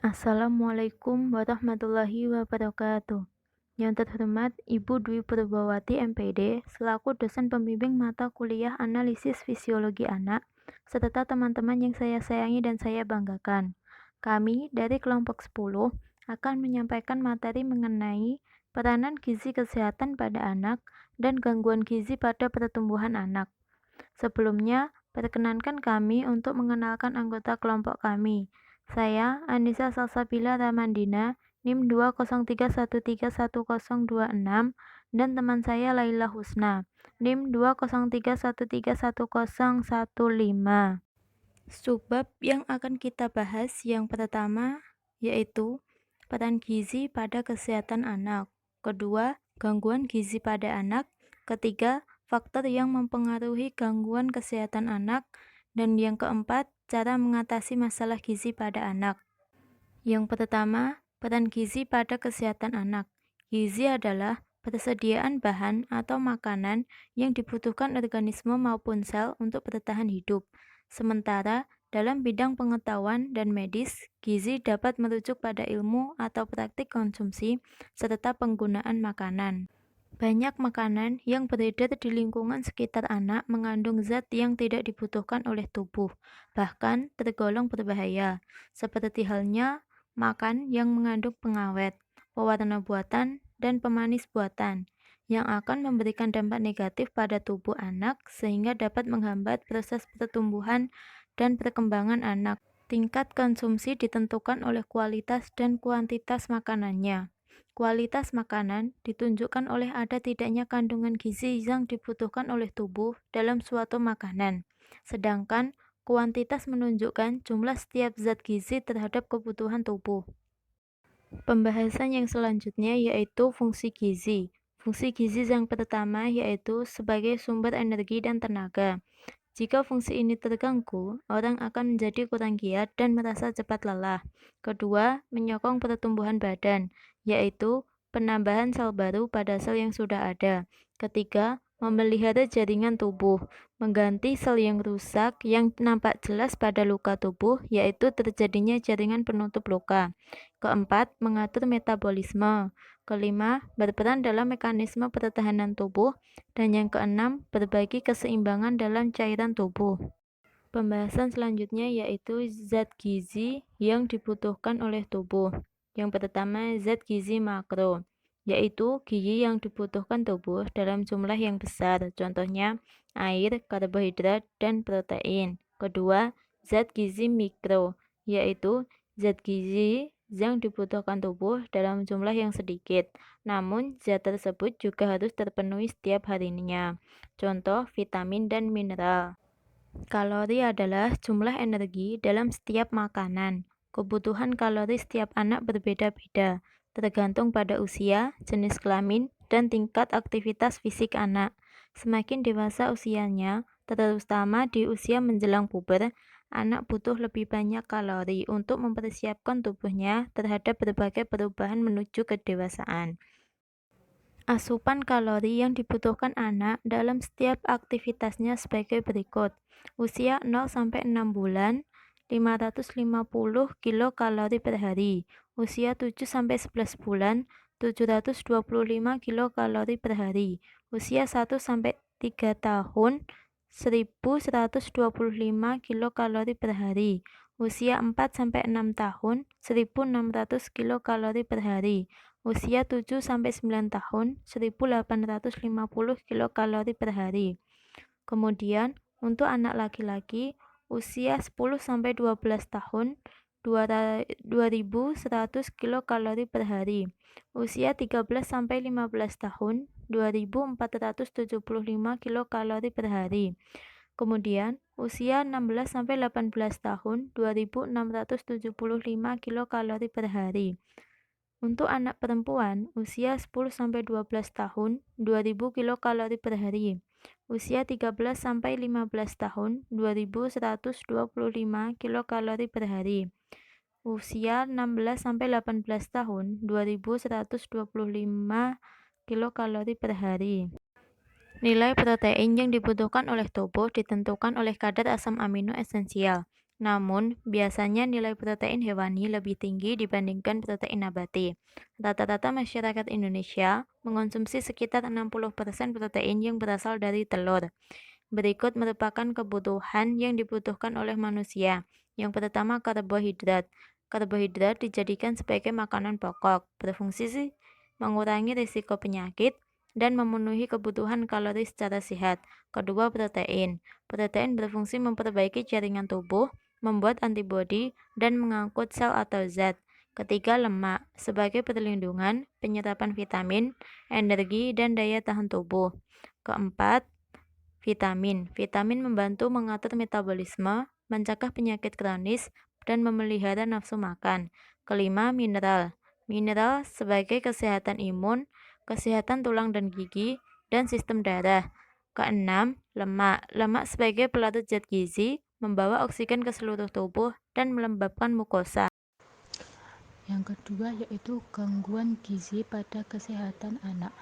Assalamualaikum warahmatullahi wabarakatuh. Yang terhormat Ibu Dwi Purbawati MPD selaku dosen pembimbing mata kuliah analisis fisiologi anak, serta teman-teman yang saya sayangi dan saya banggakan. Kami dari kelompok 10 akan menyampaikan materi mengenai peranan gizi kesehatan pada anak dan gangguan gizi pada pertumbuhan anak. Sebelumnya, perkenankan kami untuk mengenalkan anggota kelompok kami. Saya, Anissa Salsabila Ramandina, NIM 203131026, dan teman saya Laila Husna, NIM 203131015. Subbab yang akan kita bahas yang pertama yaitu peran gizi pada kesehatan anak. Kedua, gangguan gizi pada anak. Ketiga, faktor yang mempengaruhi gangguan kesehatan anak. Dan yang keempat, cara mengatasi masalah gizi pada anak. Yang pertama, peran gizi pada kesehatan anak. Gizi adalah persediaan bahan atau makanan yang dibutuhkan organisme maupun sel untuk bertahan hidup. Sementara, dalam bidang pengetahuan dan medis, gizi dapat merujuk pada ilmu atau praktik konsumsi serta penggunaan makanan. Banyak makanan yang beredar di lingkungan sekitar anak mengandung zat yang tidak dibutuhkan oleh tubuh, bahkan tergolong berbahaya, seperti halnya makan yang mengandung pengawet, pewarna buatan, dan pemanis buatan, yang akan memberikan dampak negatif pada tubuh anak sehingga dapat menghambat proses pertumbuhan dan perkembangan anak. Tingkat konsumsi ditentukan oleh kualitas dan kuantitas makanannya. Kualitas makanan ditunjukkan oleh ada tidaknya kandungan gizi yang dibutuhkan oleh tubuh dalam suatu makanan. Sedangkan kuantitas menunjukkan jumlah setiap zat gizi terhadap kebutuhan tubuh. Pembahasan yang selanjutnya yaitu fungsi gizi. Fungsi gizi yang pertama yaitu sebagai sumber energi dan tenaga. Jika fungsi ini terganggu, orang akan menjadi kurang giat dan merasa cepat lelah. Kedua, menyokong pertumbuhan badan, yaitu penambahan sel baru pada sel yang sudah ada. Ketiga, memelihara jaringan tubuh, mengganti sel yang rusak yang nampak jelas pada luka tubuh, yaitu terjadinya jaringan penutup luka. Keempat, mengatur metabolisme. Kelima, berperan dalam mekanisme pertahanan tubuh. Dan yang keenam, berbagi keseimbangan dalam cairan tubuh. Pembahasan selanjutnya yaitu zat gizi yang dibutuhkan oleh tubuh. Yang pertama, zat gizi makro, yaitu gizi yang dibutuhkan tubuh dalam jumlah yang besar, contohnya air, karbohidrat, dan protein. Kedua, zat gizi mikro, yaitu zat gizi yang dibutuhkan tubuh dalam jumlah yang sedikit, namun zat tersebut juga harus terpenuhi setiap harinya, contoh vitamin dan mineral. Kalori adalah jumlah energi dalam setiap makanan. Kebutuhan kalori setiap anak berbeda-beda, tergantung pada usia, jenis kelamin, dan tingkat aktivitas fisik anak. Semakin dewasa usianya, terutama di usia menjelang puber, anak butuh lebih banyak kalori untuk mempersiapkan tubuhnya terhadap berbagai perubahan menuju kedewasaan. Asupan kalori yang dibutuhkan anak dalam setiap aktivitasnya sebagai berikut. Usia 0-6 bulan, 550 kilokalori per hari. Usia 7-11 bulan, 725 kilokalori per hari. Usia 1-3 tahun, 1125 kilokalori per hari. Usia 4-6 tahun, 1600 kilokalori per hari. Usia 7-9 tahun, 1850 kilokalori per hari. Kemudian, untuk anak laki-laki, usia 10-12 tahun, 2100 kilokalori per hari. Usia 13-15 tahun, 2475 kilokalori per hari. Kemudian, usia 16-18 tahun, 2675 kilokalori per hari. Untuk anak perempuan, usia 10-12 tahun, 2000 kilokalori per hari. Usia 13-15 tahun, 2125 kilokalori per hari. Usia 16-18 tahun, 2125 kilokalori per hari. Nilai protein yang dibutuhkan oleh tubuh ditentukan oleh kadar asam amino esensial. Namun, biasanya nilai protein hewani lebih tinggi dibandingkan protein nabati. Rata-rata masyarakat Indonesia mengonsumsi sekitar 60% protein yang berasal dari telur. Berikut merupakan kebutuhan yang dibutuhkan oleh manusia. Yang pertama, karbohidrat. Karbohidrat dijadikan sebagai makanan pokok, berfungsi mengurangi risiko penyakit dan memenuhi kebutuhan kalori secara sehat. Kedua, protein. Protein berfungsi memperbaiki jaringan tubuh, membuat antibodi, dan mengangkut sel atau zat. Ketiga, lemak. Sebagai perlindungan, penyerapan vitamin, energi, dan daya tahan tubuh. Keempat, vitamin. Vitamin membantu mengatur metabolisme, mencegah penyakit kronis, dan memelihara nafsu makan. Kelima, mineral. Mineral sebagai kesehatan imun, kesehatan tulang dan gigi, dan sistem darah. Keenam, lemak. Lemak sebagai pelarut zat gizi, membawa oksigen ke seluruh tubuh dan melembabkan mukosa. Yang kedua yaitu gangguan gizi pada kesehatan anak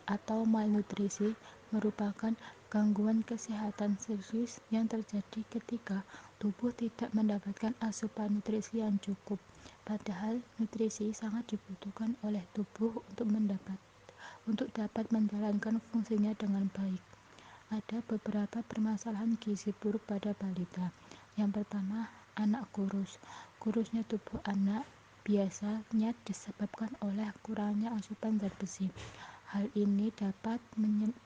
atau malnutrisi merupakan gangguan kesehatan serius yang terjadi ketika tubuh tidak mendapatkan asupan nutrisi yang cukup. Padahal nutrisi sangat dibutuhkan oleh tubuh untuk dapat menjalankan fungsinya dengan baik. Ada beberapa permasalahan gizi buruk pada balita. Yang pertama, anak kurus. Kurusnya tubuh anak biasanya disebabkan oleh kurangnya asupan zat besi. Hal ini dapat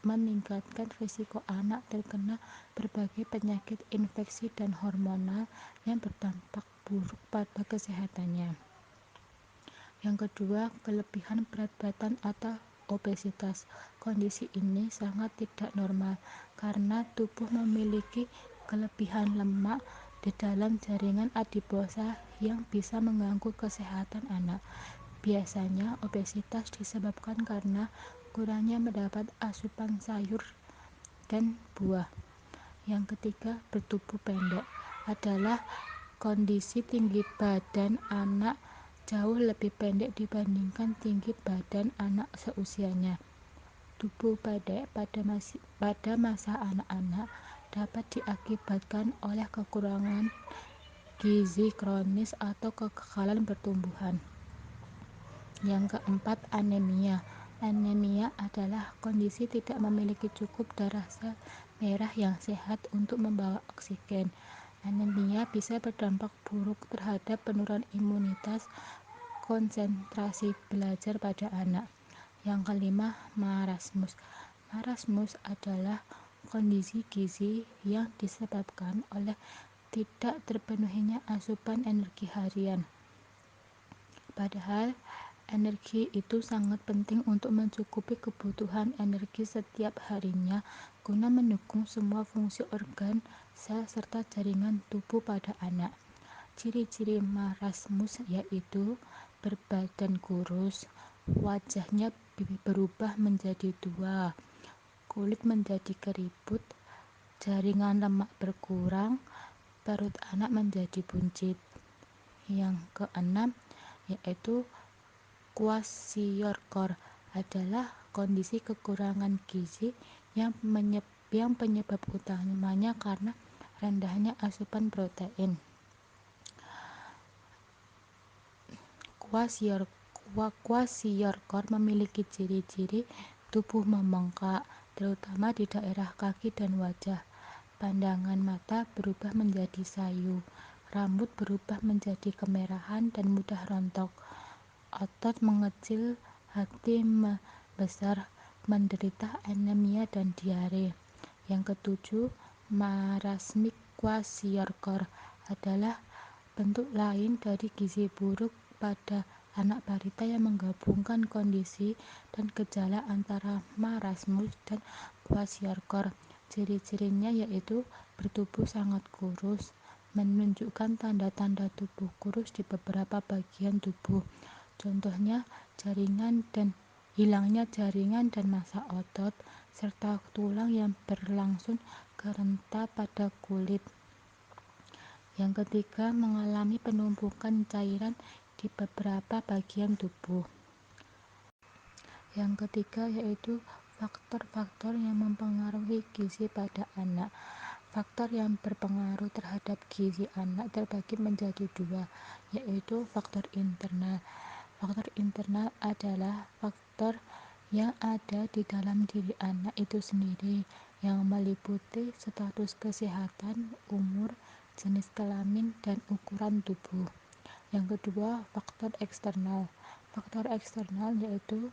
meningkatkan risiko anak terkena berbagai penyakit infeksi dan hormonal yang berdampak buruk pada kesehatannya. Yang kedua, kelebihan berat badan atau obesitas. Kondisi ini sangat tidak normal karena tubuh memiliki kelebihan lemak di dalam jaringan adiposa yang bisa mengganggu kesehatan anak. Biasanya obesitas disebabkan karena kurangnya mendapat asupan sayur dan buah. Yang ketiga, bertubuh pendek adalah kondisi tinggi badan anak jauh lebih pendek dibandingkan tinggi badan anak seusianya. Tubuh pendek pada masa anak-anak dapat diakibatkan oleh kekurangan gizi kronis atau kegagalan pertumbuhan. Yang keempat, anemia. Anemia adalah kondisi tidak memiliki cukup darah sel merah yang sehat untuk membawa oksigen. Anemia bisa berdampak buruk terhadap penurunan imunitas, konsentrasi belajar pada anak. Yang kelima, marasmus. Marasmus adalah kondisi gizi yang disebabkan oleh tidak terpenuhinya asupan energi harian. Padahal energi itu sangat penting untuk mencukupi kebutuhan energi setiap harinya guna mendukung semua fungsi organ, sel, serta jaringan tubuh pada anak. Ciri-ciri marasmus yaitu berbadan kurus, wajahnya berubah menjadi tua, kulit menjadi keriput, jaringan lemak berkurang, perut anak menjadi buncit. Yang keenam yaitu kwashiorkor adalah kondisi kekurangan gizi yang penyebab utamanya karena rendahnya asupan protein. Kwashiorkor memiliki ciri-ciri tubuh membengkak, terutama di daerah kaki dan wajah. Pandangan mata berubah menjadi sayu, rambut berubah menjadi kemerahan dan mudah rontok, otot mengecil, hati membesar, menderita anemia dan diare. Yang ketujuh, marasmic kwashiorkor adalah bentuk lain dari gizi buruk pada anak balita yang menggabungkan kondisi dan gejala antara marasmus dan kwashiorkor. Ciri-cirinya yaitu bertubuh sangat kurus, menunjukkan tanda-tanda tubuh kurus di beberapa bagian tubuh. Contohnya hilangnya jaringan dan massa otot, serta tulang yang berlangsung gerenta pada kulit. Yang ketiga, mengalami penumpukan cairan di beberapa bagian tubuh. Yang ketiga yaitu faktor-faktor yang mempengaruhi gizi pada anak. Faktor yang berpengaruh terhadap gizi anak terbagi menjadi dua, yaitu faktor internal. Faktor internal adalah faktor yang ada di dalam diri anak itu sendiri, yang meliputi status kesehatan, umur, jenis kelamin, dan ukuran tubuh. Yang kedua, faktor eksternal. Faktor eksternal yaitu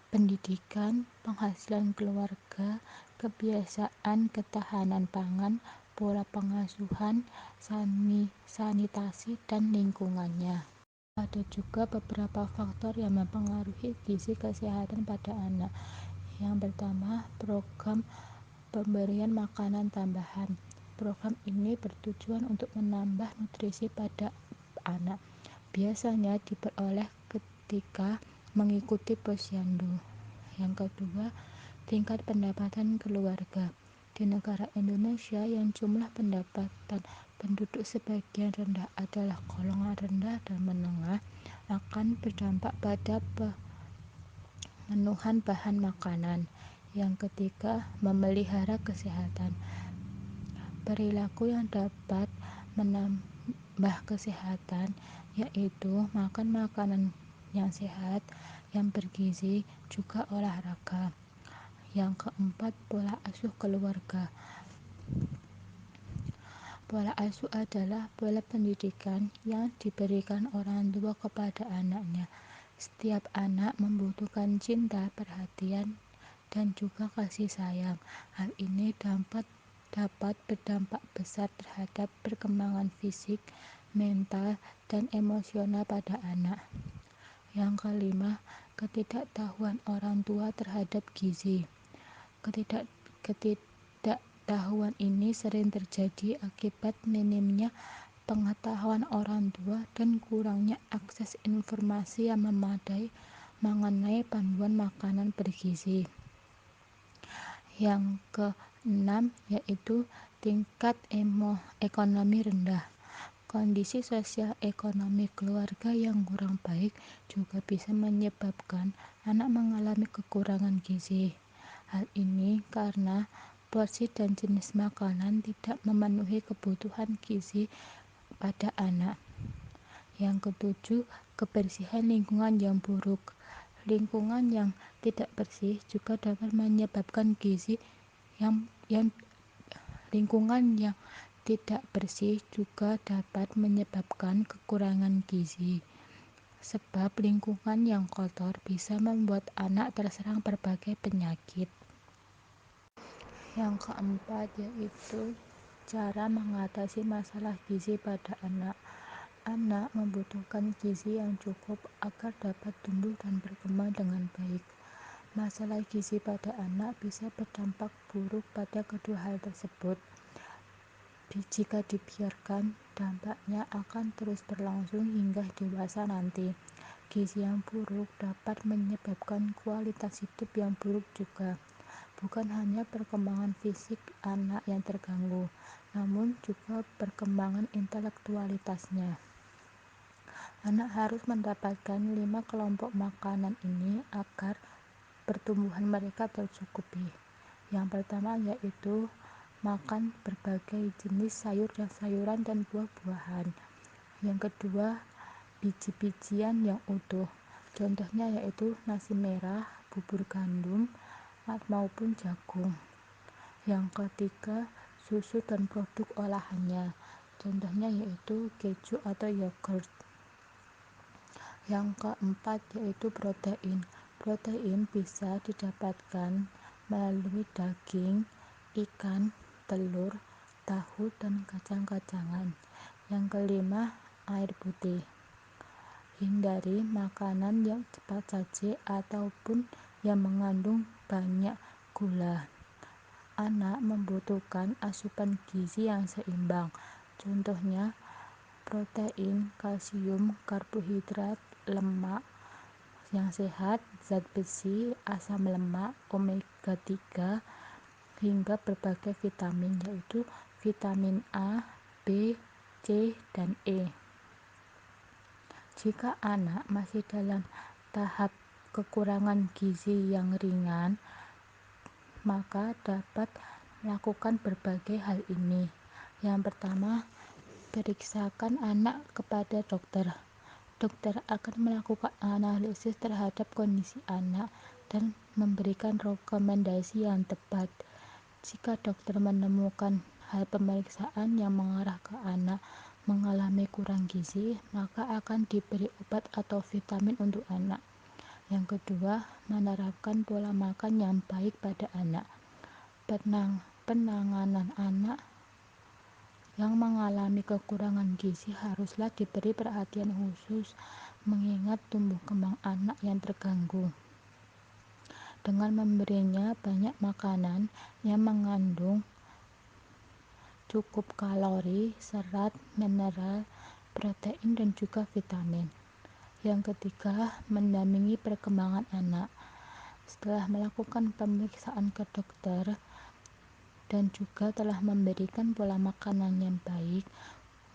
pendidikan, penghasilan keluarga, kebiasaan ketahanan pangan, pola pengasuhan, sanitasi, dan lingkungannya. Ada juga beberapa faktor yang mempengaruhi gizi kesehatan pada anak. Yang pertama, program pemberian makanan tambahan. Program ini bertujuan untuk menambah nutrisi pada anak. Biasanya diperoleh ketika mengikuti posyandu. Yang kedua, tingkat pendapatan keluarga. Di negara Indonesia yang jumlah pendapatan penduduk sebagian rendah adalah golongan rendah dan menengah, akan berdampak pada pemenuhan bahan makanan. Yang ketiga, memelihara kesehatan. Perilaku yang dapat menambah kesehatan yaitu makan makanan yang sehat, yang bergizi, juga olahraga. Yang keempat, pola asuh keluarga. Pola asuh adalah pola pendidikan yang diberikan orang tua kepada anaknya. Setiap anak membutuhkan cinta, perhatian, dan juga kasih sayang. Hal ini dapat berdampak besar terhadap perkembangan fisik, mental, dan emosional pada anak. Yang kelima, ketidaktahuan orang tua terhadap gizi. Ketidaktahuan ini sering terjadi akibat minimnya pengetahuan orang tua dan kurangnya akses informasi yang memadai mengenai panduan makanan bergizi. Yang keenam yaitu tingkat ekonomi rendah. Kondisi sosial ekonomi keluarga yang kurang baik juga bisa menyebabkan anak mengalami kekurangan gizi. Hal ini karena porsi dan jenis makanan tidak memenuhi kebutuhan gizi pada anak. Yang ketujuh, kebersihan lingkungan yang buruk. Lingkungan yang tidak bersih juga dapat menyebabkan gizi yang lingkungan yang tidak bersih juga dapat menyebabkan kekurangan gizi. Sebab lingkungan yang kotor bisa membuat anak terserang berbagai penyakit. Yang keempat yaitu cara mengatasi masalah gizi pada anak. Anak membutuhkan gizi yang cukup agar dapat tumbuh dan berkembang dengan baik. Masalah gizi pada anak bisa berdampak buruk pada kedua hal tersebut. Jika dibiarkan, dampaknya akan terus berlangsung hingga dewasa nanti. Gizi yang buruk dapat menyebabkan kualitas hidup yang buruk juga. Bukan hanya perkembangan fisik anak yang terganggu, namun juga perkembangan intelektualitasnya. Anak harus mendapatkan 5 kelompok makanan ini agar pertumbuhan mereka tercukupi. Yang pertama yaitu makan berbagai jenis sayur dan sayuran dan buah-buahan. Yang kedua, biji-bijian yang utuh. Contohnya yaitu nasi merah, bubur gandum, maupun jagung. Yang ketiga, susu dan produk olahannya. Contohnya yaitu keju atau yogurt. Yang keempat yaitu protein. Protein bisa didapatkan melalui daging, ikan, telur, tahu, dan kacang-kacangan. Yang kelima, air putih. Hindari makanan yang cepat saji ataupun yang mengandung banyak gula. Anak membutuhkan asupan gizi yang seimbang. Contohnya protein, kalsium, karbohidrat, lemak yang sehat, zat besi, asam lemak, omega 3, hingga berbagai vitamin yaitu vitamin A, B, C, dan E. Jika anak masih dalam tahap kekurangan gizi yang ringan, maka dapat melakukan berbagai hal ini. Yang pertama, periksakan anak kepada dokter. Dokter akan melakukan analisis terhadap kondisi anak dan memberikan rekomendasi yang tepat. Jika dokter menemukan hal pemeriksaan yang mengarah ke anak mengalami kurang gizi, maka akan diberi obat atau vitamin untuk anak. Yang kedua, menerapkan pola makan yang baik pada anak. Penanganan anak yang mengalami kekurangan gizi haruslah diberi perhatian khusus mengingat tumbuh kembang anak yang terganggu. Dengan memberinya banyak makanan yang mengandung cukup kalori, serat, mineral, protein, dan juga vitamin. Yang ketiga, mendampingi perkembangan anak. Setelah melakukan pemeriksaan ke dokter dan juga telah memberikan pola makanan yang baik,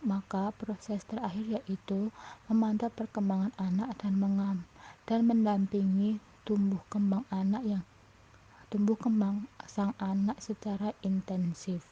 maka proses terakhir yaitu memantau perkembangan anak dan mendampingi tumbuh kembang sang anak secara intensif.